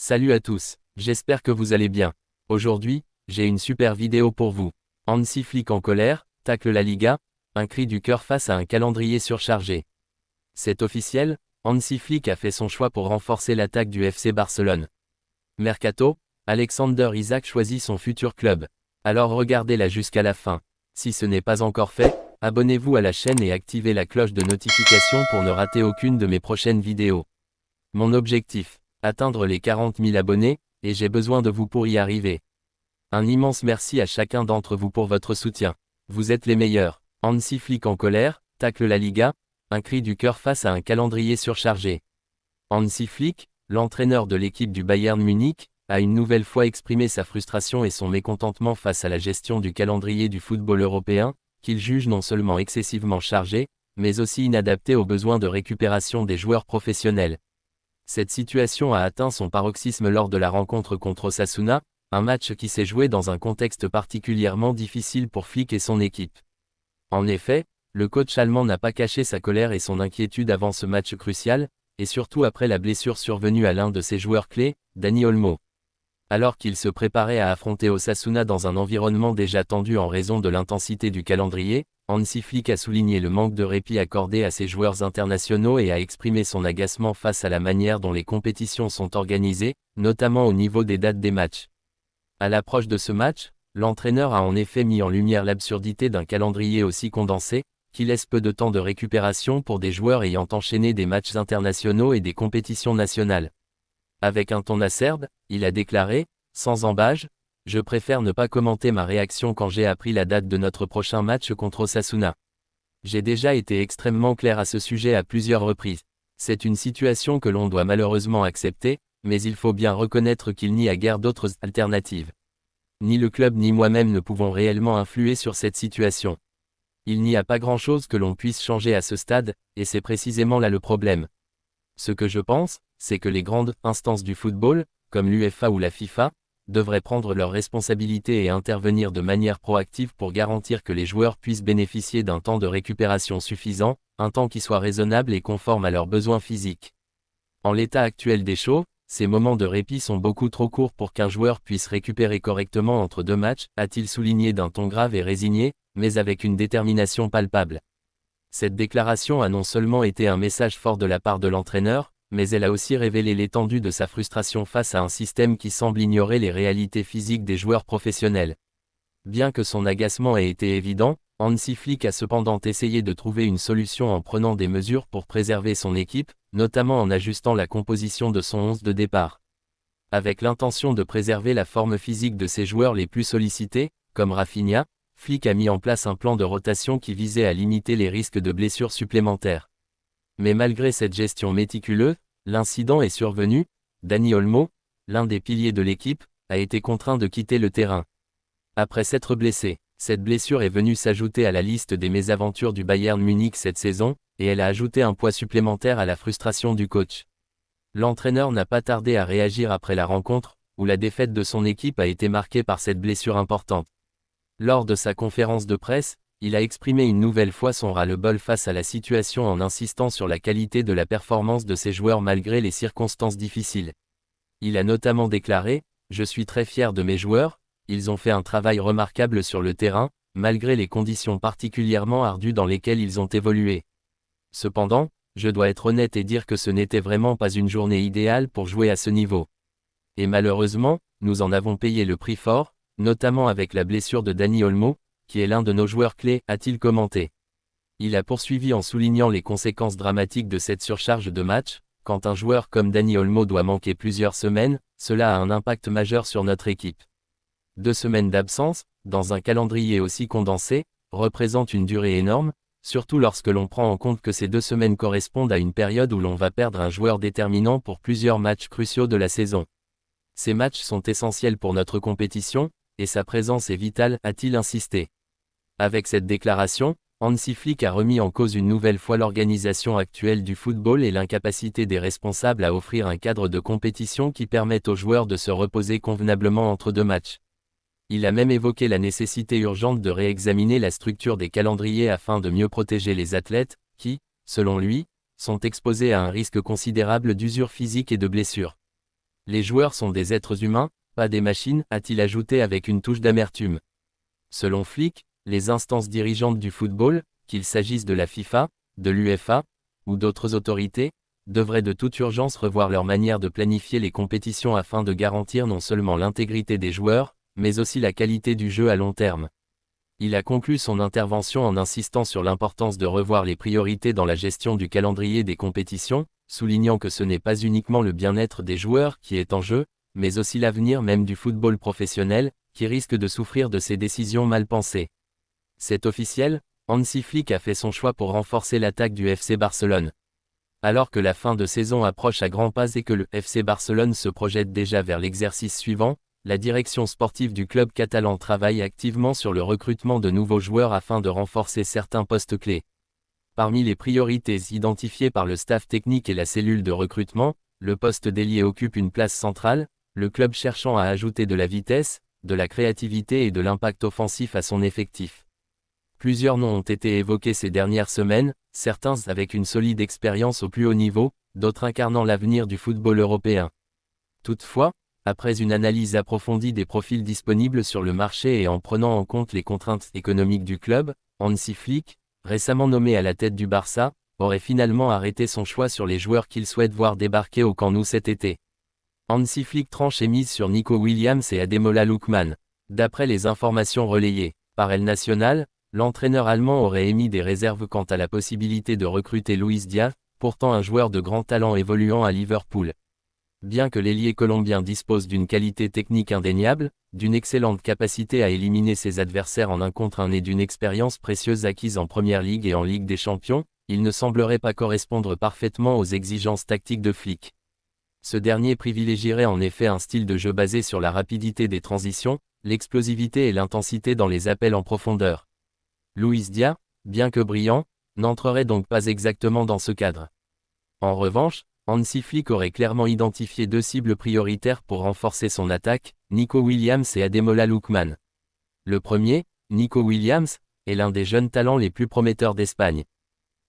Salut à tous, j'espère que vous allez bien. Aujourd'hui, j'ai une super vidéo pour vous. Hansi Flick en colère, tacle la Liga, un cri du cœur face à un calendrier surchargé. C'est officiel, Hansi Flick a fait son choix pour renforcer l'attaque du FC Barcelone. Mercato, Alexander Isak choisit son futur club. Alors regardez-la jusqu'à la fin. Si ce n'est pas encore fait, abonnez-vous à la chaîne et activez la cloche de notification pour ne rater aucune de mes prochaines vidéos. Mon objectif, atteindre les 40 000 abonnés, et j'ai besoin de vous pour y arriver. Un immense merci à chacun d'entre vous pour votre soutien. Vous êtes les meilleurs. Hansi Flick en colère, tacle la Liga, un cri du cœur face à un calendrier surchargé. Hansi Flick, l'entraîneur de l'équipe du Bayern Munich, a une nouvelle fois exprimé sa frustration et son mécontentement face à la gestion du calendrier du football européen, qu'il juge non seulement excessivement chargé, mais aussi inadapté aux besoins de récupération des joueurs professionnels. Cette situation a atteint son paroxysme lors de la rencontre contre Osasuna, un match qui s'est joué dans un contexte particulièrement difficile pour Flick et son équipe. En effet, le coach allemand n'a pas caché sa colère et son inquiétude avant ce match crucial, et surtout après la blessure survenue à l'un de ses joueurs clés, Dani Olmo. Alors qu'il se préparait à affronter Osasuna dans un environnement déjà tendu en raison de l'intensité du calendrier, Hansi Flick a souligné le manque de répit accordé à ses joueurs internationaux et a exprimé son agacement face à la manière dont les compétitions sont organisées, notamment au niveau des dates des matchs. À l'approche de ce match, l'entraîneur a en effet mis en lumière l'absurdité d'un calendrier aussi condensé, qui laisse peu de temps de récupération pour des joueurs ayant enchaîné des matchs internationaux et des compétitions nationales. Avec un ton acerbe, il a déclaré, sans embâge, « Je préfère ne pas commenter ma réaction quand j'ai appris la date de notre prochain match contre Osasuna. J'ai déjà été extrêmement clair à ce sujet à plusieurs reprises. C'est une situation que l'on doit malheureusement accepter, mais il faut bien reconnaître qu'il n'y a guère d'autres alternatives. Ni le club ni moi-même ne pouvons réellement influer sur cette situation. Il n'y a pas grand-chose que l'on puisse changer à ce stade, et c'est précisément là le problème. Ce que je pense, c'est que les grandes instances du football, comme l'UEFA ou la FIFA, devraient prendre leurs responsabilités et intervenir de manière proactive pour garantir que les joueurs puissent bénéficier d'un temps de récupération suffisant, un temps qui soit raisonnable et conforme à leurs besoins physiques. En l'état actuel des choses, ces moments de répit sont beaucoup trop courts pour qu'un joueur puisse récupérer correctement entre deux matchs, a-t-il souligné d'un ton grave et résigné, mais avec une détermination palpable. Cette déclaration a non seulement été un message fort de la part de l'entraîneur, mais elle a aussi révélé l'étendue de sa frustration face à un système qui semble ignorer les réalités physiques des joueurs professionnels. Bien que son agacement ait été évident, Hansi Flick a cependant essayé de trouver une solution en prenant des mesures pour préserver son équipe, notamment en ajustant la composition de son 11 de départ. Avec l'intention de préserver la forme physique de ses joueurs les plus sollicités, comme Rafinha, Flick a mis en place un plan de rotation qui visait à limiter les risques de blessures supplémentaires. Mais malgré cette gestion méticuleuse, l'incident est survenu, Dani Olmo, l'un des piliers de l'équipe, a été contraint de quitter le terrain. Après s'être blessé, cette blessure est venue s'ajouter à la liste des mésaventures du Bayern Munich cette saison, et elle a ajouté un poids supplémentaire à la frustration du coach. L'entraîneur n'a pas tardé à réagir après la rencontre, où la défaite de son équipe a été marquée par cette blessure importante. Lors de sa conférence de presse, il a exprimé une nouvelle fois son ras-le-bol face à la situation en insistant sur la qualité de la performance de ses joueurs malgré les circonstances difficiles. Il a notamment déclaré « Je suis très fier de mes joueurs, ils ont fait un travail remarquable sur le terrain, malgré les conditions particulièrement ardues dans lesquelles ils ont évolué. Cependant, je dois être honnête et dire que ce n'était vraiment pas une journée idéale pour jouer à ce niveau. Et malheureusement, nous en avons payé le prix fort, notamment avec la blessure de Dani Olmo, qui est l'un de nos joueurs clés, a-t-il commenté. Il a poursuivi en soulignant les conséquences dramatiques de cette surcharge de match. Quand un joueur comme Dani Olmo doit manquer plusieurs semaines, cela a un impact majeur sur notre équipe. 2 semaines d'absence, dans un calendrier aussi condensé, représentent une durée énorme, surtout lorsque l'on prend en compte que ces 2 semaines correspondent à une période où l'on va perdre un joueur déterminant pour plusieurs matchs cruciaux de la saison. Ces matchs sont essentiels pour notre compétition, et sa présence est vitale, a-t-il insisté. Avec cette déclaration, Hansi Flick a remis en cause une nouvelle fois l'organisation actuelle du football et l'incapacité des responsables à offrir un cadre de compétition qui permette aux joueurs de se reposer convenablement entre 2 matchs. Il a même évoqué la nécessité urgente de réexaminer la structure des calendriers afin de mieux protéger les athlètes, qui, selon lui, sont exposés à un risque considérable d'usure physique et de blessures. Les joueurs sont des êtres humains, pas des machines, a-t-il ajouté avec une touche d'amertume. Selon Flick, les instances dirigeantes du football, qu'il s'agisse de la FIFA, de l'UEFA, ou d'autres autorités, devraient de toute urgence revoir leur manière de planifier les compétitions afin de garantir non seulement l'intégrité des joueurs, mais aussi la qualité du jeu à long terme. Il a conclu son intervention en insistant sur l'importance de revoir les priorités dans la gestion du calendrier des compétitions, soulignant que ce n'est pas uniquement le bien-être des joueurs qui est en jeu, mais aussi l'avenir même du football professionnel, qui risque de souffrir de ces décisions mal pensées. C'est officiel, Hansi Flick a fait son choix pour renforcer l'attaque du FC Barcelone. Alors que la fin de saison approche à grands pas et que le FC Barcelone se projette déjà vers l'exercice suivant, la direction sportive du club catalan travaille activement sur le recrutement de nouveaux joueurs afin de renforcer certains postes clés. Parmi les priorités identifiées par le staff technique et la cellule de recrutement, le poste d'ailier occupe une place centrale, le club cherchant à ajouter de la vitesse, de la créativité et de l'impact offensif à son effectif. Plusieurs noms ont été évoqués ces dernières semaines, certains avec une solide expérience au plus haut niveau, d'autres incarnant l'avenir du football européen. Toutefois, après une analyse approfondie des profils disponibles sur le marché et en prenant en compte les contraintes économiques du club, Hansi Flick, récemment nommé à la tête du Barça, aurait finalement arrêté son choix sur les joueurs qu'il souhaite voir débarquer au Camp Nou cet été. Hansi Flick tranche et mise sur Nico Williams et Ademola Lookman. D'après les informations relayées par El Nacional, l'entraîneur allemand aurait émis des réserves quant à la possibilité de recruter Luis Diaz, pourtant un joueur de grand talent évoluant à Liverpool. Bien que l'ailier colombien dispose d'une qualité technique indéniable, d'une excellente capacité à éliminer ses adversaires en 1 contre 1 et d'une expérience précieuse acquise en Première Ligue et en Ligue des Champions, il ne semblerait pas correspondre parfaitement aux exigences tactiques de Flick. Ce dernier privilégierait en effet un style de jeu basé sur la rapidité des transitions, l'explosivité et l'intensité dans les appels en profondeur. Luis Diaz, bien que brillant, n'entrerait donc pas exactement dans ce cadre. En revanche, Hansi Flick aurait clairement identifié 2 cibles prioritaires pour renforcer son attaque, Nico Williams et Ademola Lookman. Le premier, Nico Williams, est l'un des jeunes talents les plus prometteurs d'Espagne.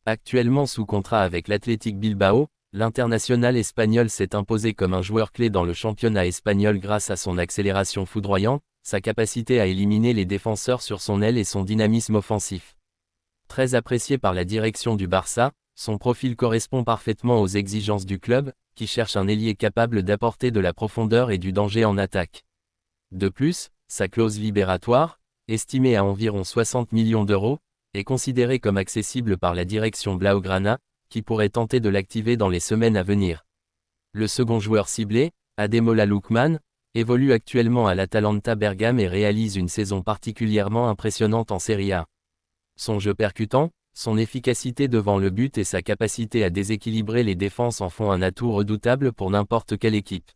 Actuellement sous contrat avec l'Athletic Bilbao, l'international espagnol s'est imposé comme un joueur clé dans le championnat espagnol grâce à son accélération foudroyante, sa capacité à éliminer les défenseurs sur son aile et son dynamisme offensif. Très apprécié par la direction du Barça, son profil correspond parfaitement aux exigences du club, qui cherche un ailier capable d'apporter de la profondeur et du danger en attaque. De plus, sa clause libératoire, estimée à environ 60 millions d'euros, est considérée comme accessible par la direction Blaugrana, qui pourrait tenter de l'activer dans les semaines à venir. Le second joueur ciblé, Ademola Lookman, évolue actuellement à l'Atalanta Bergame et réalise une saison particulièrement impressionnante en Serie A. Son jeu percutant, son efficacité devant le but et sa capacité à déséquilibrer les défenses en font un atout redoutable pour n'importe quelle équipe.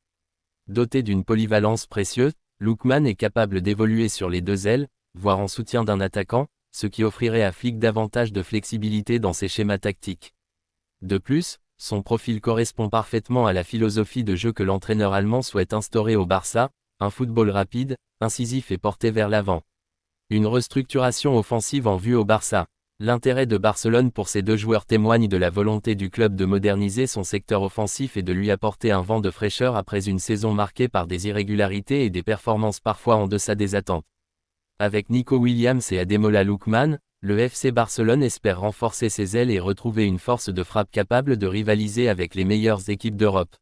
Doté d'une polyvalence précieuse, Lookman est capable d'évoluer sur les 2 ailes, voire en soutien d'un attaquant, ce qui offrirait à Flick davantage de flexibilité dans ses schémas tactiques. De plus, son profil correspond parfaitement à la philosophie de jeu que l'entraîneur allemand souhaite instaurer au Barça, un football rapide, incisif et porté vers l'avant. Une restructuration offensive en vue au Barça. L'intérêt de Barcelone pour ces 2 joueurs témoigne de la volonté du club de moderniser son secteur offensif et de lui apporter un vent de fraîcheur après une saison marquée par des irrégularités et des performances parfois en deçà des attentes. Avec Nico Williams et Ademola Lookman, le FC Barcelone espère renforcer ses ailes et retrouver une force de frappe capable de rivaliser avec les meilleures équipes d'Europe.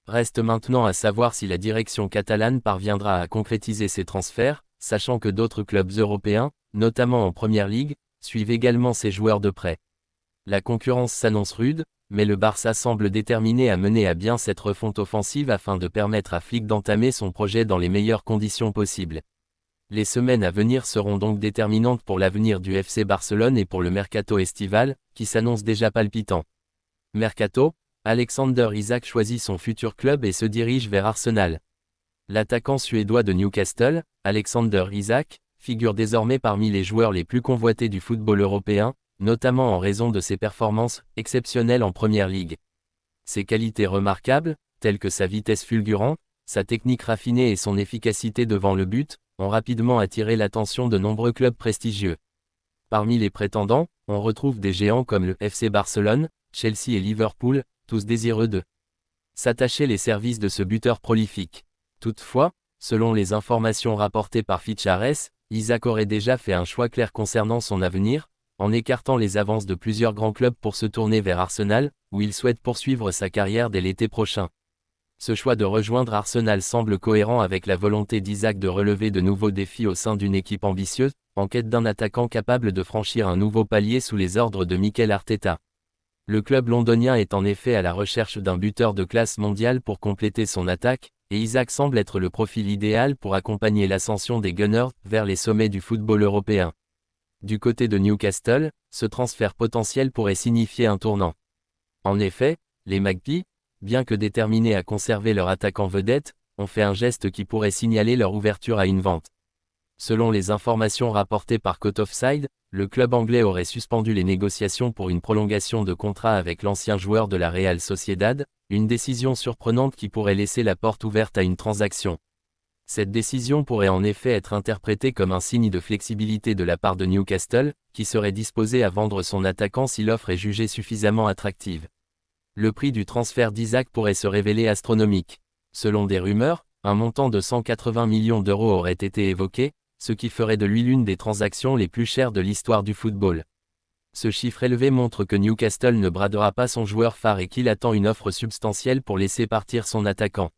Reste maintenant à savoir si la direction catalane parviendra à concrétiser ces transferts, sachant que d'autres clubs européens, notamment en Première Ligue, suivent également ces joueurs de près. La concurrence s'annonce rude, mais le Barça semble déterminé à mener à bien cette refonte offensive afin de permettre à Flick d'entamer son projet dans les meilleures conditions possibles. Les semaines à venir seront donc déterminantes pour l'avenir du FC Barcelone et pour le mercato estival, qui s'annonce déjà palpitant. Mercato, Alexander Isak choisit son futur club et se dirige vers Arsenal. L'attaquant suédois de Newcastle, Alexander Isak, figure désormais parmi les joueurs les plus convoités du football européen, notamment en raison de ses performances exceptionnelles en Première Ligue. Ses qualités remarquables, telles que sa vitesse fulgurante, sa technique raffinée et son efficacité devant le but, ont rapidement attiré l'attention de nombreux clubs prestigieux. Parmi les prétendants, on retrouve des géants comme le FC Barcelone, Chelsea et Liverpool, tous désireux de s'attacher les services de ce buteur prolifique. Toutefois, selon les informations rapportées par Fichares, Isak aurait déjà fait un choix clair concernant son avenir, en écartant les avances de plusieurs grands clubs pour se tourner vers Arsenal, où il souhaite poursuivre sa carrière dès l'été prochain. Ce choix de rejoindre Arsenal semble cohérent avec la volonté d'Isak de relever de nouveaux défis au sein d'une équipe ambitieuse, en quête d'un attaquant capable de franchir un nouveau palier sous les ordres de Mikel Arteta. Le club londonien est en effet à la recherche d'un buteur de classe mondiale pour compléter son attaque, et Isak semble être le profil idéal pour accompagner l'ascension des Gunners vers les sommets du football européen. Du côté de Newcastle, ce transfert potentiel pourrait signifier un tournant. En effet, les Magpies, bien que déterminés à conserver leur attaquant vedette, ont fait un geste qui pourrait signaler leur ouverture à une vente. Selon les informations rapportées par Court Offside, le club anglais aurait suspendu les négociations pour une prolongation de contrat avec l'ancien joueur de la Real Sociedad, une décision surprenante qui pourrait laisser la porte ouverte à une transaction. Cette décision pourrait en effet être interprétée comme un signe de flexibilité de la part de Newcastle, qui serait disposé à vendre son attaquant si l'offre est jugée suffisamment attractive. Le prix du transfert d'Isak pourrait se révéler astronomique. Selon des rumeurs, un montant de 180 millions d'euros aurait été évoqué, ce qui ferait de lui l'une des transactions les plus chères de l'histoire du football. Ce chiffre élevé montre que Newcastle ne bradera pas son joueur phare et qu'il attend une offre substantielle pour laisser partir son attaquant.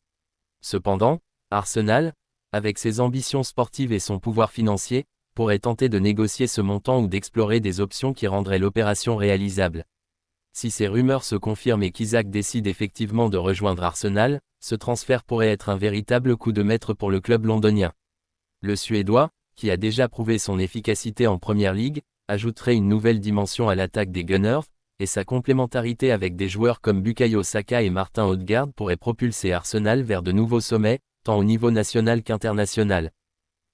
Cependant, Arsenal, avec ses ambitions sportives et son pouvoir financier, pourrait tenter de négocier ce montant ou d'explorer des options qui rendraient l'opération réalisable. Si ces rumeurs se confirment et qu'Isak décide effectivement de rejoindre Arsenal, ce transfert pourrait être un véritable coup de maître pour le club londonien. Le Suédois, qui a déjà prouvé son efficacité en Première Ligue, ajouterait une nouvelle dimension à l'attaque des Gunners, et sa complémentarité avec des joueurs comme Bukayo Saka et Martin Odegaard pourrait propulser Arsenal vers de nouveaux sommets, tant au niveau national qu'international.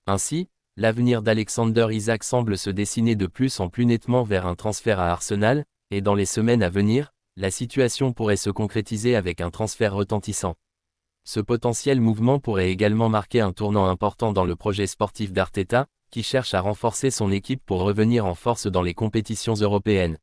Ainsi, l'avenir d'Alexander Isak semble se dessiner de plus en plus nettement vers un transfert à Arsenal, et dans les semaines à venir, la situation pourrait se concrétiser avec un transfert retentissant. Ce potentiel mouvement pourrait également marquer un tournant important dans le projet sportif d'Arteta, qui cherche à renforcer son équipe pour revenir en force dans les compétitions européennes.